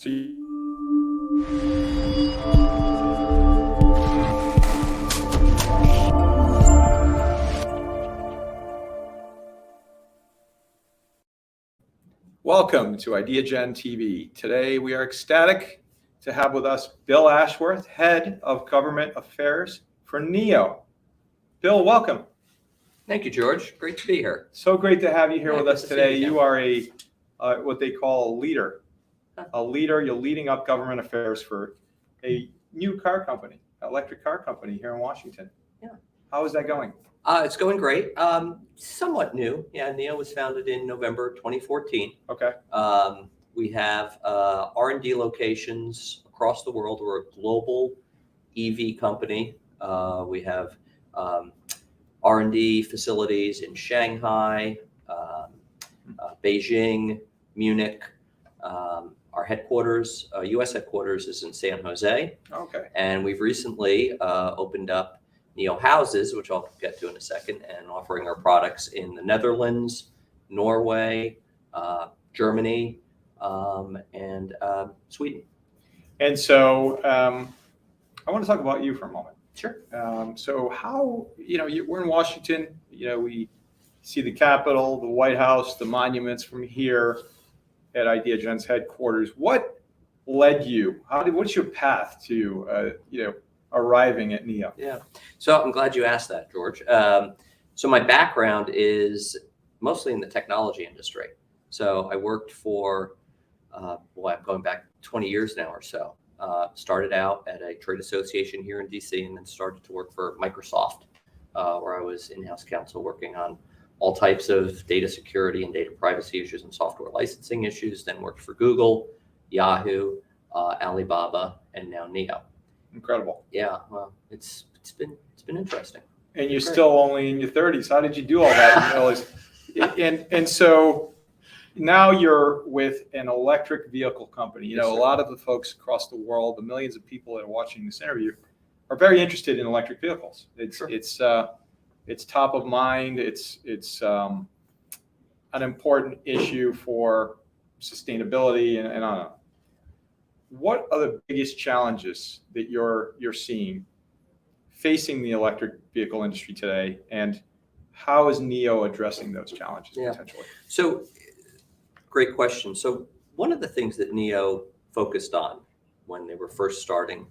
So welcome to Ideagen TV. Today we are ecstatic to have with us Bill Ashworth, Head of Government Affairs for NIO. Bill, welcome. Thank you, George. Great to be here. So great to have you here with us today. You you are a what they call a leader. A leader. You're leading up government affairs for a new car company, electric car company here in Washington. Yeah. How is that going? It's going great. Somewhat new. Yeah, NIO was founded in November 2014. Okay. We have R&D locations across the world. We're a global EV company. We have R&D facilities in Shanghai, Beijing, Munich. Our headquarters, U.S. headquarters, is in San Jose. Okay. And we've recently opened up NIO houses, which I'll get to in a second, and offering our products in the Netherlands, Norway, Germany, and Sweden. And so I want to talk about you for a moment. Sure. So how, we're in Washington, we see the Capitol, the White House, the monuments from here at Ideagen's headquarters. What led you? What's your path to, arriving at NIO? Yeah. So I'm glad you asked that, George. So my background is mostly in the technology industry. So I worked for, I'm going back 20 years now or so. Started out at a trade association here in DC and then started to work for Microsoft, where I was in-house counsel working on all types of data security and data privacy issues and software licensing issues. Then worked for Google, Yahoo, Alibaba, and now NIO. Incredible. Yeah, well, it's been interesting. And you're still only in your 30s. How did you do all that? And so now you're with an electric vehicle company. Yes, a lot of the folks across the world, the millions of people that are watching this interview, are very interested in electric vehicles. It's top of mind. It's an important issue for sustainability and on. What are the biggest challenges that you're seeing facing the electric vehicle industry today, and how is NIO addressing those challenges potentially? So, great question. So one of the things that NIO focused on when they were first starting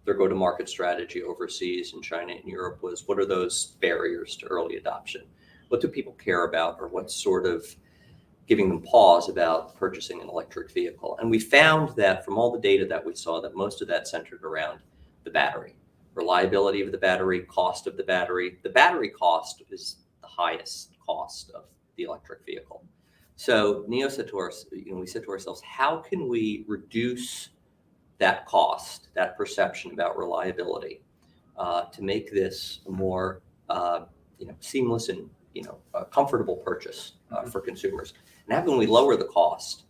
their go-to-market strategy overseas in China and Europe was, what are those barriers to early adoption? What do people care about, or what's sort of giving them pause about purchasing an electric vehicle? And we found that from all the data that we saw, that most of that centered around the battery, reliability of the battery, cost of the battery. The battery cost is the highest cost of the electric vehicle. So NIO said to us, we said to ourselves, how can we reduce that cost, that perception about reliability, to make this a more seamless and a comfortable purchase for consumers? And how can we lower the cost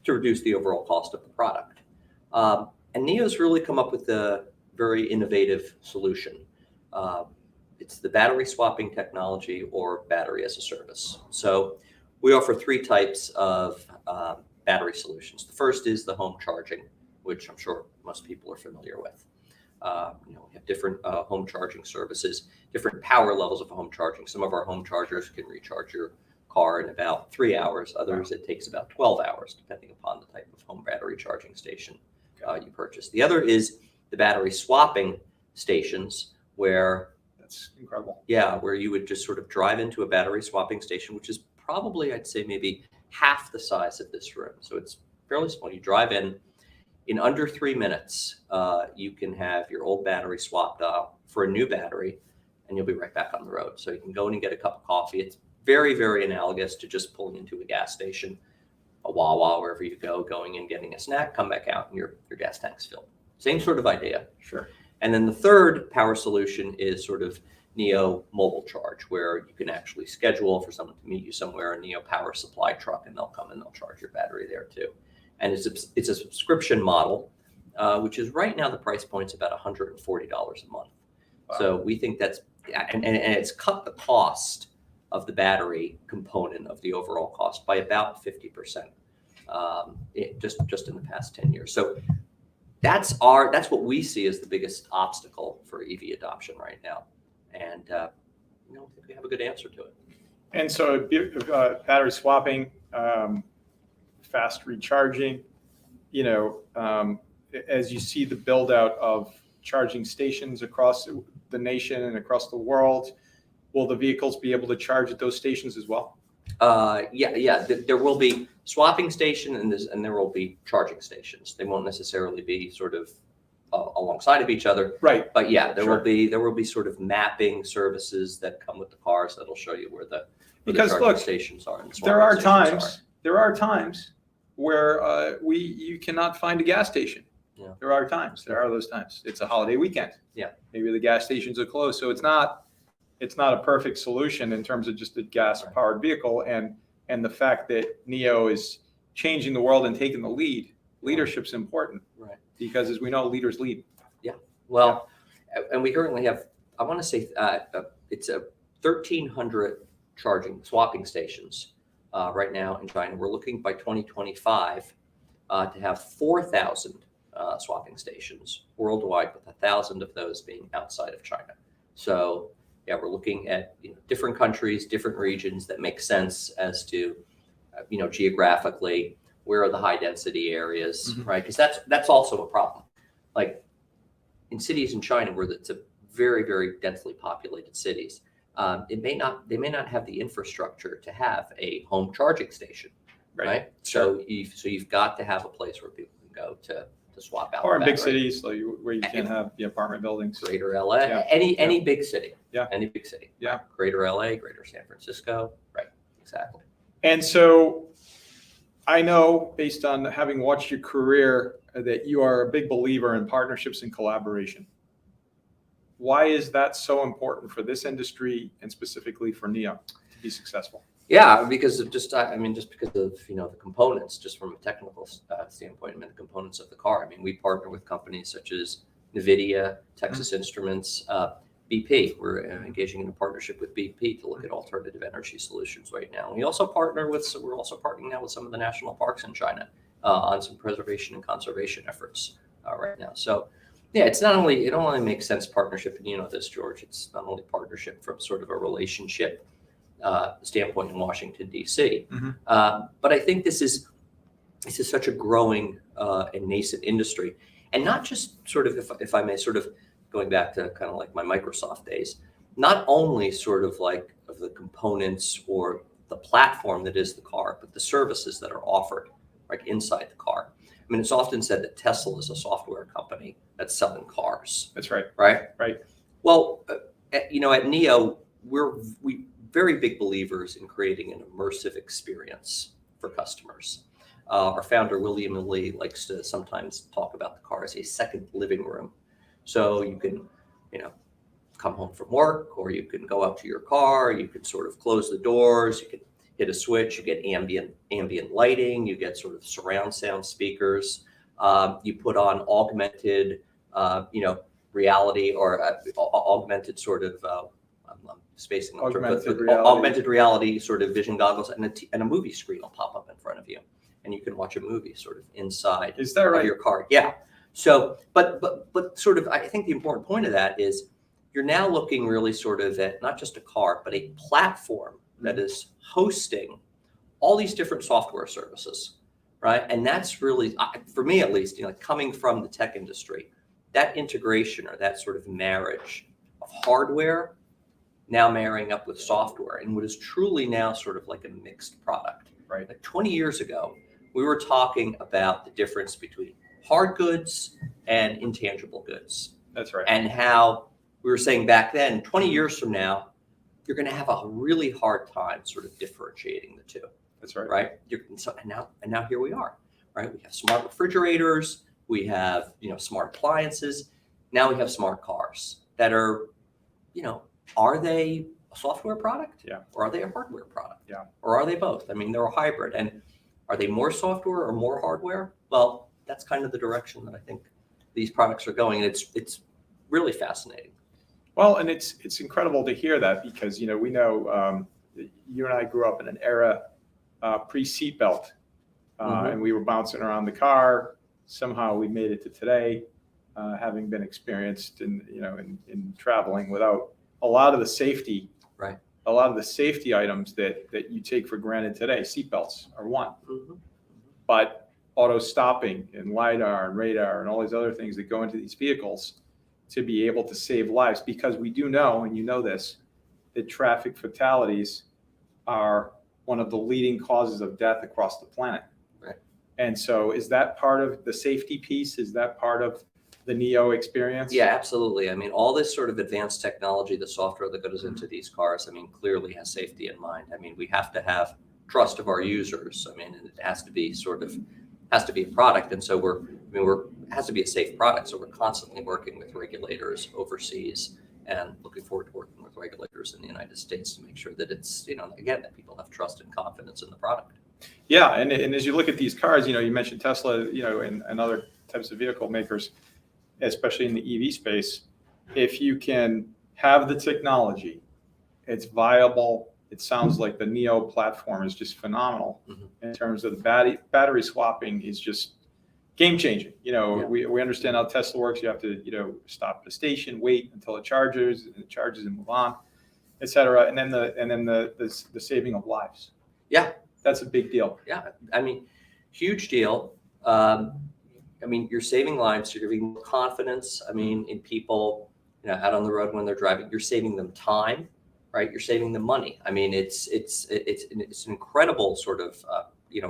to reduce the overall cost of the product? And NIO's really come up with a very innovative solution. It's the battery swapping technology, or battery as a service. So we offer three types of battery solutions. The first is the home charging, which I'm sure most people are familiar with. We have different home charging services, different power levels of home charging. Some of our home chargers can recharge your car in about 3 hours. Others, it takes about 12 hours, depending upon the type of home battery charging station you purchase. The other is the battery swapping stations, where that's incredible. Yeah, where you would just sort of drive into a battery swapping station, which is probably, I'd say, maybe half the size of this room. So it's fairly small. You drive in under 3 minutes, you can have your old battery swapped out for a new battery, and you'll be right back on the road. So you can go in and get a cup of coffee. It's very, very analogous to just pulling into a gas station, a Wawa, wherever you go, going in, getting a snack, come back out, and your gas tank's filled. Same sort of idea. Sure. And then the third power solution is sort of NIO Mobile Charge, where you can actually schedule for someone to meet you somewhere, a NIO power supply truck, and they'll come and they'll charge your battery there too. And it's a subscription model, which is right now the price point's about $140 a month. Wow. So we think that's, and it's cut the cost of the battery component of the overall cost by about 50%. just in the past 10 years. So that's what we see as the biggest obstacle for EV adoption right now. And I think we have a good answer to it. And so battery swapping, fast recharging, as you see the build out of charging stations across the nation and across the world, will the vehicles be able to charge at those stations as well? Yeah. There will be swapping station and there will be charging stations. They won't necessarily be sort of alongside of each other. Right. But yeah, there will be sort of mapping services that come with the cars that'll show you where the charging stations are. And there are times where you cannot find a gas station. Yeah. There are those times. It's a holiday weekend. Yeah. Maybe the gas stations are closed. So it's not a perfect solution in terms of just a gas powered vehicle. And the fact that NIO is changing the world and taking the lead. Leadership's important. Right. Because as we know, leaders lead. Yeah. Well, and we currently have, I want to say it's 1,300 swapping stations right now in China. We're looking by 2025 to have 4,000 swapping stations worldwide, with 1,000 of those being outside of China. So yeah, we're looking at different countries, different regions that make sense as to geographically where are the high density areas, right? Because that's also a problem. Like in cities in China where it's a very, very densely populated cities, they may not have the infrastructure to have a home charging station, right? So you've got to have a place where people can go to swap out. Or in big cities, like where you can have the apartment buildings. Greater LA, any big city. Yeah. Any big city. Yeah. Greater LA, Greater San Francisco. Right. Exactly. And so I know, based on having watched your career, that you are a big believer in partnerships and collaboration. Why is that so important for this industry and specifically for NIO to be successful? Yeah, because of because of the components, just from a technical standpoint, the components of the car. We partner with companies such as NVIDIA, Texas Instruments, BP. We're engaging in a partnership with BP to look at alternative energy solutions right now. We're also partnering now with some of the national parks in China on some preservation and conservation efforts right now. So yeah, it don't only make sense partnership, and you know this, George. It's not only partnership from sort of a relationship standpoint in Washington, D.C. But I think this is such a growing and nascent industry, and not just sort of, if I may, sort of going back to kind of like my Microsoft days, not only sort of like of the components or the platform that is the car, but the services that are offered like inside the car. It's often said that Tesla is a software company that's selling cars. That's right. Right. Well, at NIO, we're very big believers in creating an immersive experience for customers. Our founder, William Lee, likes to sometimes talk about the car as a second living room. So you can, come home from work, or you can go out to your car, you can sort of close the doors, you can hit a switch, you get ambient lighting, you get sort of surround sound speakers, you put on augmented, reality, or augmented sort of, augmented reality sort of vision goggles, and a movie screen will pop up in front of you, and you can watch a movie sort of inside of your car. Yeah. So, but sort of, I think the important point of that is you're now looking really sort of at not just a car, but a platform that is hosting all these different software services, right? And that's really, for me at least, coming from the tech industry, that integration or that sort of marriage of hardware now marrying up with software and what is truly now sort of like a mixed product. Right. Like 20 years ago, we were talking about the difference between hard goods and intangible goods. That's right. And how we were saying back then, 20 years from now, you're going to have a really hard time sort of differentiating the two. That's right. Right. And now here we are. Right. We have smart refrigerators. We have smart appliances. Now we have smart cars that are, are they a software product? Yeah. Or are they a hardware product? Yeah. Or are they both? They're a hybrid. And are they more software or more hardware? Well, that's kind of the direction that I think these products are going. And it's really fascinating. Well, and it's incredible to hear that because, we know you and I grew up in an era pre-seatbelt and we were bouncing around the car. Somehow we made it to today, having been experienced in traveling without a lot of the safety, Right. a lot of the safety items that you take for granted today. Seatbelts are one, but auto stopping and LiDAR and radar and all these other things that go into these vehicles to be able to save lives, because we do know, and you know this, that traffic fatalities are one of the leading causes of death across the planet. Right. And so is that part of the safety piece? Is that part of the NIO experience? Yeah, absolutely. I mean, all this sort of advanced technology, the software that goes into these cars, I mean, clearly has safety in mind. I mean, we have to have trust of our users. I mean, it has to be a product. And so it has to be a safe product. So we're constantly working with regulators overseas and looking forward to working with regulators in the United States to make sure that it's, again, that people have trust and confidence in the product. Yeah. And as you look at these cars, you mentioned Tesla, and other types of vehicle makers, especially in the EV space, if you can have the technology, it's viable. It sounds like the NIO platform is just phenomenal in terms of the battery swapping is just game changing. We understand how Tesla works. You have to, stop at a station, wait until it charges and move on, et cetera. And then the saving of lives. Yeah. That's a big deal. Yeah. I mean, huge deal. I mean, you're saving lives. You're giving confidence. I mean, in people, out on the road when they're driving, you're saving them time, right? You're saving them money. I mean, it's an incredible sort of,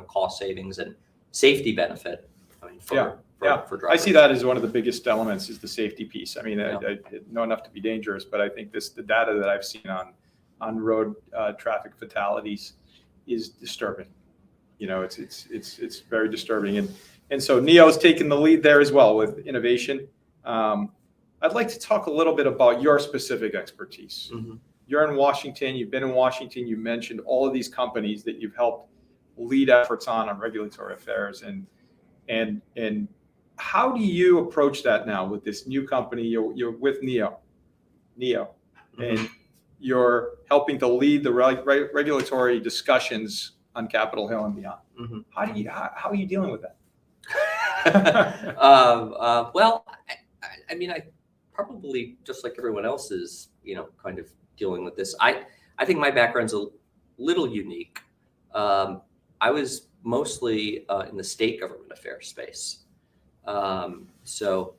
cost savings and safety benefit. I mean, for drivers. I see that as one of the biggest elements is the safety piece. I mean, I know enough to be dangerous, but I think the data that I've seen on road traffic fatalities is disturbing. It's very disturbing. And so NIO's taken the lead there as well with innovation. I'd like to talk a little bit about your specific expertise. You're in Washington. You've been in Washington. You mentioned all of these companies that you've helped lead efforts on regulatory affairs. And how do you approach that now with this new company? You're with NIO, and you're helping to lead the regulatory discussions on Capitol Hill and beyond. How are you dealing with that? Well, I mean, I probably, just like everyone else is, kind of dealing with this. I think my background's a little unique. I was mostly in the state government affairs space. So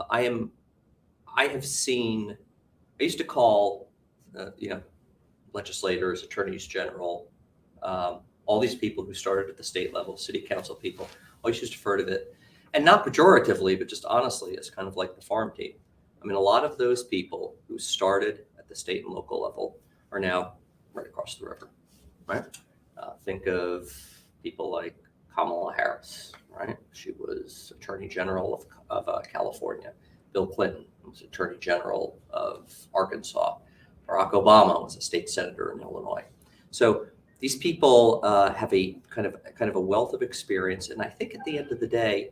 I used to call, legislators, attorneys general, all these people who started at the state level, city council people, always used to refer to it, and not pejoratively, but just honestly, as kind of like the farm team. I mean, a lot of those people who started at the state and local level are now right across the river, right? Think of people like Kamala Harris, right? She was Attorney General of California. Bill Clinton was Attorney General of Arkansas. Barack Obama was a state senator in Illinois. So these people have a kind of a wealth of experience, and I think at the end of the day,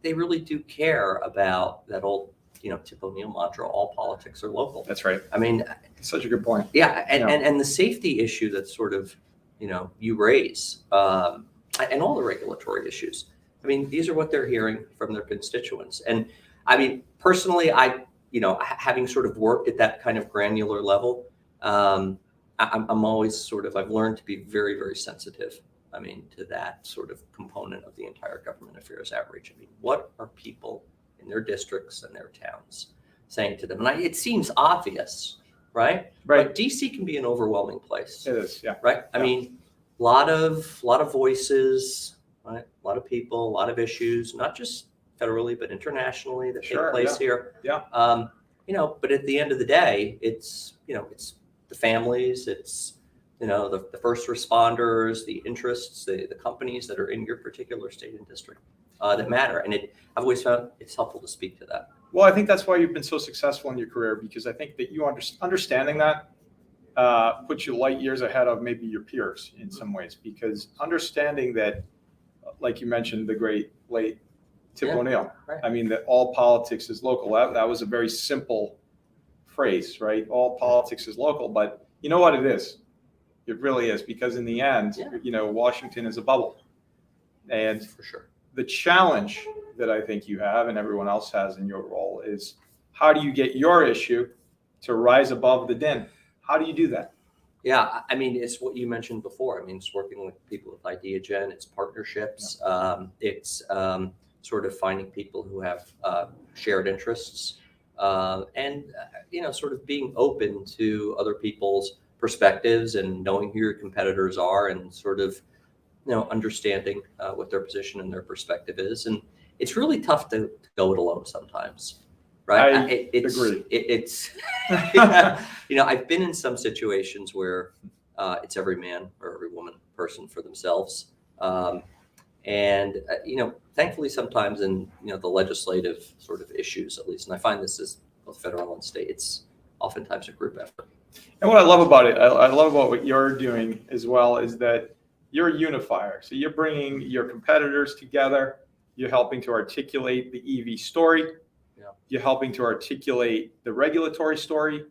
they really do care about that old, Tip O'Neill mantra: all politics are local. That's right. I mean, such a good point. Yeah, and the safety issue that sort of, you raise, and all the regulatory issues. I mean, these are what they're hearing from their constituents. And I mean, personally, having sort of worked at that kind of granular level, I'm always I've learned to be very, very sensitive. I mean, to that sort of component of the entire government affairs outreach. I mean, what are people in their districts and their towns saying to them? And it seems obvious, right? But DC can be an overwhelming place. It is, yeah. Right? I mean, a lot of voices, right? A lot of people, a lot of issues, not just federally, but internationally that take place here. Yeah. But at the end of the day, it's the families, it's, the first responders, the interests, the companies that are in your particular state and district that matter. And I've always found it's helpful to speak to that. Well, I think that's why you've been so successful in your career, because I think that you understanding that puts you light years ahead of maybe your peers in some ways, because understanding that, like you mentioned, the great late Tip O'Neill. Right. I mean, that all politics is local. That was a very simple phrase, right? All politics is local, but you know what it is? It really is, because in the end, Washington is a bubble. And For sure. the challenge that I think you have and everyone else has in your role is how do you get your issue to rise above the din? How do you do that? Yeah, I mean, it's what you mentioned before. I mean, it's working with people with Ideagen, it's partnerships, it's sort of finding people who have shared interests, and sort of being open to other people's perspectives and knowing who your competitors are and sort of understanding what their position and their perspective is. And it's really tough to go it alone sometimes, right? I agree. It's I've been in some situations where it's every man or every woman person for themselves. And thankfully sometimes in, the legislative sort of issues, at least, and I find this is both federal and state, it's oftentimes a group effort. And what I love about it, I love about what you're doing as well, is that you're a unifier. So you're bringing your competitors together. You're helping to articulate the EV story. Yeah. You're helping to articulate the regulatory story.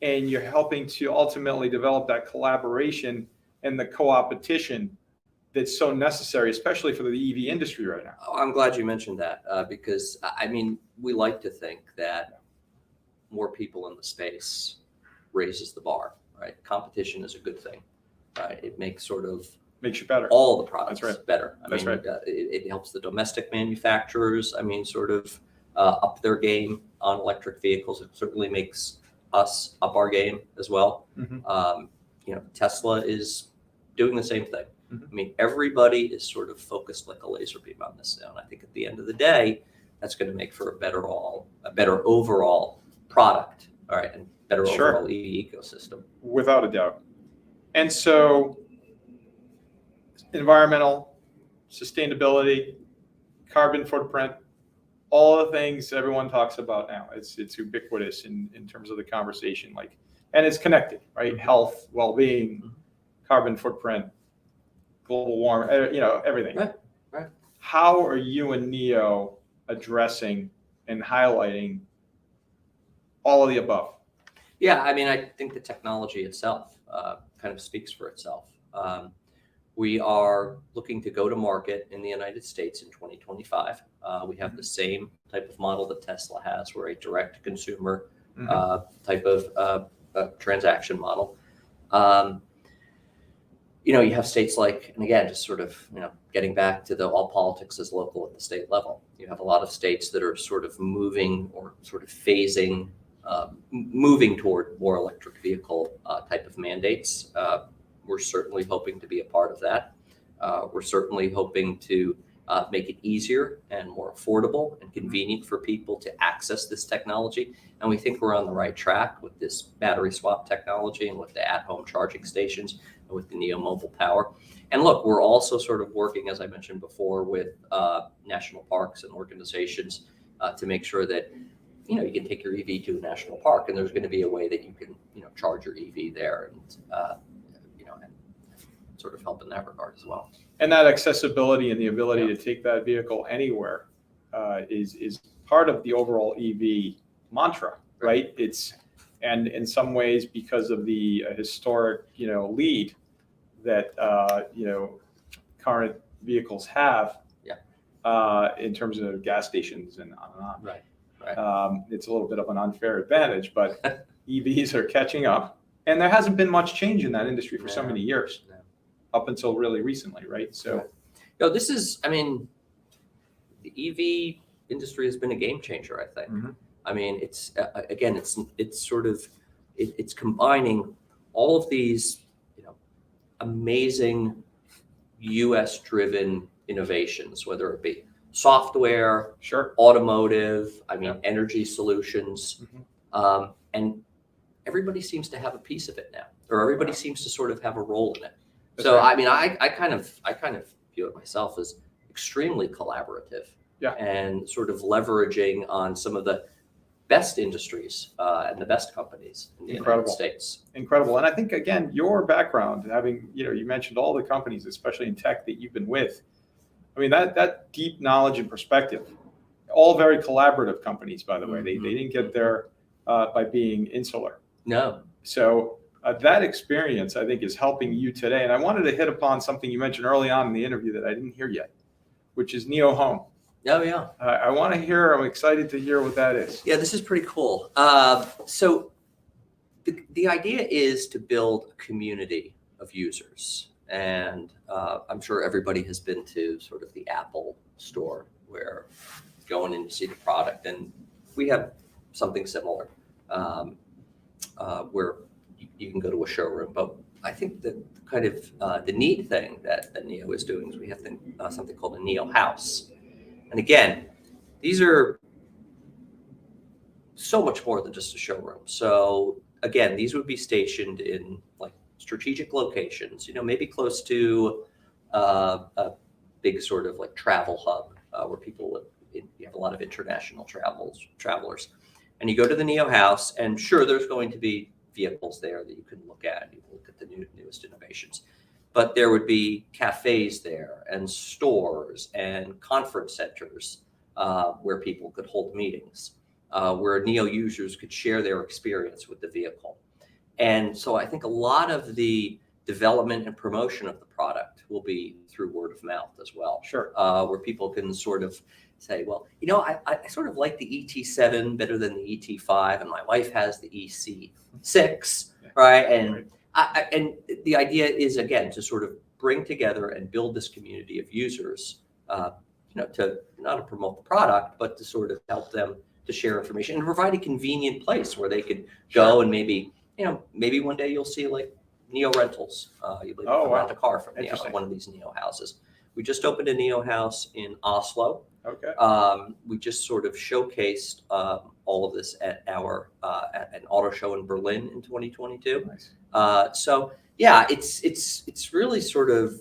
And you're helping to ultimately develop that collaboration and the co-opetition that's so necessary, especially for the EV industry right now. Oh, I'm glad you mentioned that because, I mean, we like to think that more people in the space raises the bar, right? Competition is a good thing, right? It makes you better. All the products That's right. better. That's right. It helps the domestic manufacturers, sort of up their game on electric vehicles. It certainly makes us up our game as well. Mm-hmm. Tesla is doing the same thing. Mm-hmm. I mean, everybody is sort of focused like a laser beam on this now. And I think at the end of the day, that's going to make for a better overall product, all right, and better Sure. overall EV ecosystem. Without a doubt. And so environmental, sustainability, carbon footprint, all the things everyone talks about now. It's ubiquitous in terms of the conversation, and it's connected, right? Mm-hmm. Health, well-being, carbon footprint, global warming, everything. Right. How are you and NIO addressing and highlighting all of the above? Yeah, I mean, I think the technology itself kind of speaks for itself. We are looking to go to market in the United States in 2025. We have the same type of model that Tesla has. We're a direct consumer type of transaction model. You have states like, and again, just sort of, getting back to all politics is local at the state level. You have a lot of states that are sort of moving or sort of phasing, moving toward more electric vehicle type of mandates. We're certainly hoping to be a part of that. We're certainly hoping to make it easier and more affordable and convenient for people to access this technology. And we think we're on the right track with this battery swap technology and with the at-home charging stations and with the NIO mobile power. And look, we're also sort of working, as I mentioned before, with national parks and organizations to make sure that you can take your EV to a national park, and there's going to be a way that you can charge your EV there, and sort of help in that regard as well. And that accessibility and the ability to take that vehicle anywhere is part of the overall EV mantra, right? And in some ways, because of the historic lead that current vehicles have in terms of gas stations and on and on. Right. It's a little bit of an unfair advantage, but EVs are catching up, and there hasn't been much change in that industry for so many years. Up until really recently, right? So, this is, the EV industry has been a game changer, I think. Mm-hmm. I mean, it's again, it's sort of, it's combining all of these, amazing US-driven innovations, whether it be software, automotive, energy solutions, and everybody seems to have a piece of it now, or everybody seems to sort of have a role in it. That's so, right. I kind of view it myself as extremely collaborative and sort of leveraging on some of the best industries and the best companies in the United States. Incredible. And I think, again, your background, having, you mentioned all the companies, especially in tech, that you've been with. I mean, that deep knowledge and perspective, all very collaborative companies, by the way. They didn't get there by being insular. No. So that experience, I think, is helping you today. And I wanted to hit upon something you mentioned early on in the interview that I didn't hear yet. which is NIO Home. Oh, yeah. I want to hear, I'm excited to hear what that is. Yeah, this is pretty cool. So the idea is to build a community of users. And I'm sure everybody has been to sort of the Apple store where going in to see the product. And we have something similar where you can go to a showroom. But I think that kind of the neat thing that NIO is doing is we have something called a NIO house. And again, these are so much more than just a showroom. So again, these would be stationed in like strategic locations, maybe close to a big sort of like travel hub where people live. You have a lot of international travelers. And you go to the NIO house, and sure, there's going to be vehicles there that you can look at. You can look at the newest innovations. But there would be cafes there and stores and conference centers where people could hold meetings, where NIO users could share their experience with the vehicle. And so I think a lot of the development and promotion of the product will be through word of mouth as well. Sure. Where people can sort of say, well, I sort of like the ET7 better than the ET5, and my wife has the EC6, right? And and the idea is, again, to sort of bring together and build this community of users, to not to promote the product, but to sort of help them to share information and provide a convenient place where they could go and maybe one day you'll see like NIO rentals. You'll be able to rent a car from one of these NIO houses. We just opened a NIO house in Oslo. Okay. We just sort of showcased all of this at at an auto show in Berlin in 2022. Nice. So yeah, it's really sort of,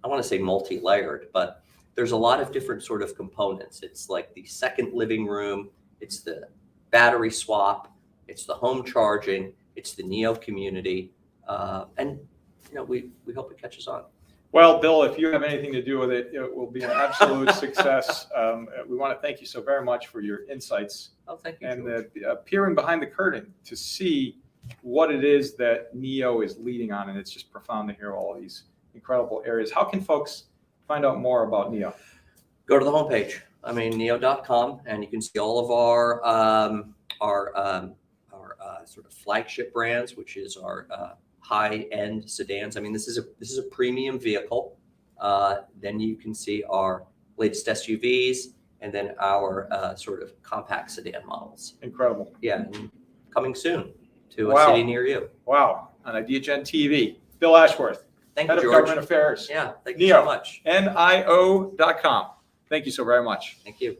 I want to say multi-layered, but there's a lot of different sort of components. It's like the second living room, it's the battery swap, it's the home charging, it's the NIO community, and we hope it catches on. Well, Bill, if you have anything to do with it, it will be an absolute success. We want to thank you so very much for your insights. Oh, thank you. And peering behind the curtain to see what it is that NIO is leading on. And it's just profound to hear all of these incredible areas. How can folks find out more about NIO? Go to the homepage. NIO.com, and you can see all of our sort of flagship brands, which is our high-end sedans. I mean, this is a premium vehicle. Then you can see our latest SUVs, and then our sort of compact sedan models. Incredible. Yeah, and coming soon to a city near you. Wow, on Ideagen TV. Bill Ashworth, Thank Head you, of George. Government Affairs. Yeah, thank you NIO, so much. NIO.com. Thank you so very much. Thank you.